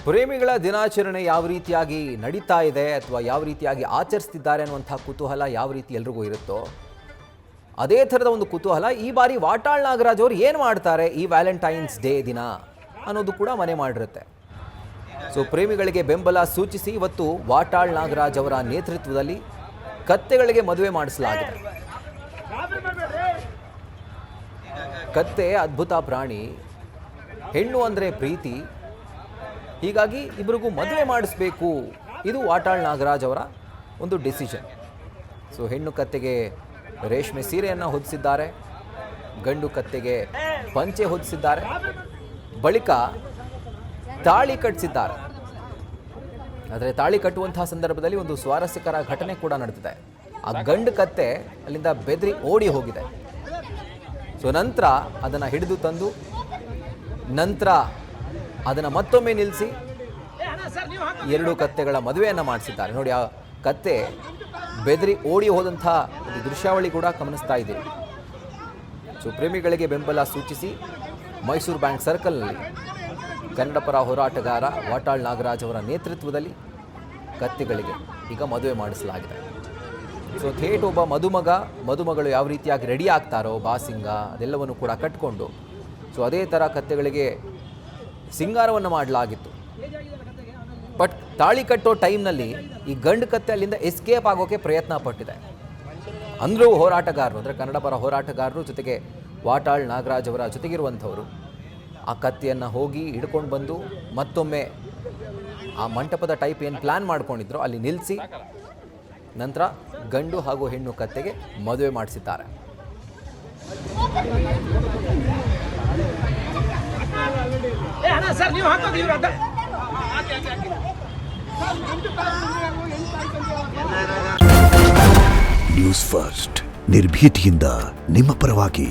ಪ್ರೇಮಿಗಳ ದಿನಾಚರಣೆ ಯಾವ ರೀತಿಯಾಗಿ ನಡೀತಾ ಇದೆ ಅಥವಾ ಯಾವ ರೀತಿಯಾಗಿ ಆಚರಿಸ್ತಿದ್ದಾರೆ ಅನ್ನುವಂಥ ಕುತೂಹಲ ಯಾವ ರೀತಿ ಎಲ್ರಿಗೂ ಇರುತ್ತೋ ಅದೇ ಥರದ ಒಂದು ಕುತೂಹಲ ಈ ಬಾರಿ ವಾಟಾಳ್ ನಾಗರಾಜ್ ಅವರು ಏನು ಮಾಡ್ತಾರೆ ಈ ವ್ಯಾಲೆಂಟೈನ್ಸ್ ಡೇ ದಿನ ಅನ್ನೋದು ಕೂಡ ಮನೆ ಮಾಡಿರುತ್ತೆ. ಸೊ ಪ್ರೇಮಿಗಳಿಗೆ ಬೆಂಬಲ ಸೂಚಿಸಿ ಇವತ್ತು ವಾಟಾಳ್ ನಾಗರಾಜ್ ಅವರ ನೇತೃತ್ವದಲ್ಲಿ ಕತ್ತೆಗಳಿಗೆ ಮದುವೆ ಮಾಡಿಸಲಾಗಿದೆ. ಕತ್ತೆ ಅದ್ಭುತ ಪ್ರಾಣಿ, ಹೆಣ್ಣು ಅಂದರೆ ಪ್ರೀತಿ, ಹೀಗಾಗಿ ಇಬ್ಬರಿಗೂ ಮದುವೆ ಮಾಡಿಸ್ಬೇಕು, ಇದು ವಾಟಾಳ್ ನಾಗರಾಜ್ ಅವರ ಒಂದು ಡಿಸಿಷನ್. ಸೊ ಹೆಣ್ಣು ಕತ್ತೆಗೆ ರೇಷ್ಮೆ ಸೀರೆಯನ್ನು ಹೊದಿಸಿದ್ದಾರೆ, ಗಂಡು ಕತ್ತೆಗೆ ಪಂಚೆ ಹೊದಿಸಿದ್ದಾರೆ, ಬಳಿಕ ತಾಳಿ ಕಟ್ಟಿಸಿದ್ದಾರೆ. ಆದರೆ ತಾಳಿ ಕಟ್ಟುವಂತಹ ಸಂದರ್ಭದಲ್ಲಿ ಒಂದು ಸ್ವಾರಸ್ಯಕರ ಘಟನೆ ಕೂಡ ನಡೆದಿದೆ. ಆ ಗಂಡು ಕತ್ತೆ ಅಲ್ಲಿಂದ ಬೆದರಿ ಓಡಿ ಹೋಗಿದೆ. ಸೊ ನಂತರ ಅದನ್ನು ಹಿಡಿದು ತಂದು ನಂತರ ಅದನ್ನು ಮತ್ತೊಮ್ಮೆ ನಿಲ್ಲಿಸಿ ಎರಡು ಕತ್ತೆಗಳ ಮದುವೆಯನ್ನು ಮಾಡಿಸಿದ್ದಾರೆ. ನೋಡಿ, ಆ ಕತ್ತೆ ಬೆದರಿ ಓಡಿ ಹೋದಂಥ ಒಂದು ದೃಶ್ಯಾವಳಿ ಕೂಡ ಗಮನಿಸ್ತಾ ಇದ್ದೀವಿ. ಸೊ ಪ್ರೇಮಿಗಳಿಗೆ ಬೆಂಬಲ ಸೂಚಿಸಿ ಮೈಸೂರು ಬ್ಯಾಂಕ್ ಸರ್ಕಲ್ನಲ್ಲಿ ಕನ್ನಡ ಪರ ಹೋರಾಟಗಾರ ವಾಟಾಳ್ ನಾಗರಾಜ್ ಅವರ ನೇತೃತ್ವದಲ್ಲಿ ಕತ್ತೆಗಳಿಗೆ ಈಗ ಮದುವೆ ಮಾಡಿಸಲಾಗಿದೆ. ಸೊ ಥೇಟ್ ಒಬ್ಬ ಮದುಮಗಳು ಯಾವ ರೀತಿಯಾಗಿ ರೆಡಿ ಆಗ್ತಾರೋ ಬಾಸಿಂಗ ಅದೆಲ್ಲವನ್ನು ಕೂಡ ಕಟ್ಕೊಂಡು, ಸೊ ಅದೇ ಥರ ಕತ್ತೆಗಳಿಗೆ ಸಿಂಗಾರವನ್ನು ಮಾಡಲಾಗಿತ್ತು. ಬಟ್ ತಾಳಿ ಕಟ್ಟೋ ಟೈಮ್ನಲ್ಲಿ ಈ ಗಂಡು ಕತ್ತೆ ಅಲ್ಲಿಂದ ಎಸ್ಕೇಪ್ ಆಗೋಕ್ಕೆ ಪ್ರಯತ್ನ ಪಟ್ಟಿದೆ. ಅಂದರೂ ಹೋರಾಟಗಾರರು ಅಂದರೆ ಕನ್ನಡ ಪರ ಹೋರಾಟಗಾರರು ಜೊತೆಗೆ ವಾಟಾಳ್ ನಾಗರಾಜ್ ಅವರ ಜೊತೆಗಿರುವಂಥವರು ಆ ಕತ್ತೆಯನ್ನು ಹೋಗಿ ಹಿಡ್ಕೊಂಡು ಬಂದು ಮತ್ತೊಮ್ಮೆ ಆ ಮಂಟಪದ ಟೈಪ್ ಏನು ಪ್ಲ್ಯಾನ್ ಮಾಡ್ಕೊಂಡಿದ್ರು ಅಲ್ಲಿ ನಿಲ್ಲಿಸಿ ನಂತರ ಗಂಡು ಹಾಗೂ ಹೆಣ್ಣು ಕತ್ತೆಗೆ ಮದುವೆ ಮಾಡಿಸಿದ್ದಾರೆ. ನ್ಯೂಸ್ ಫಸ್ಟ್ ನಿರ್ಭೀತಿಯಿಂದ ನಿಮ್ಮ ಪರವಾಗಿ.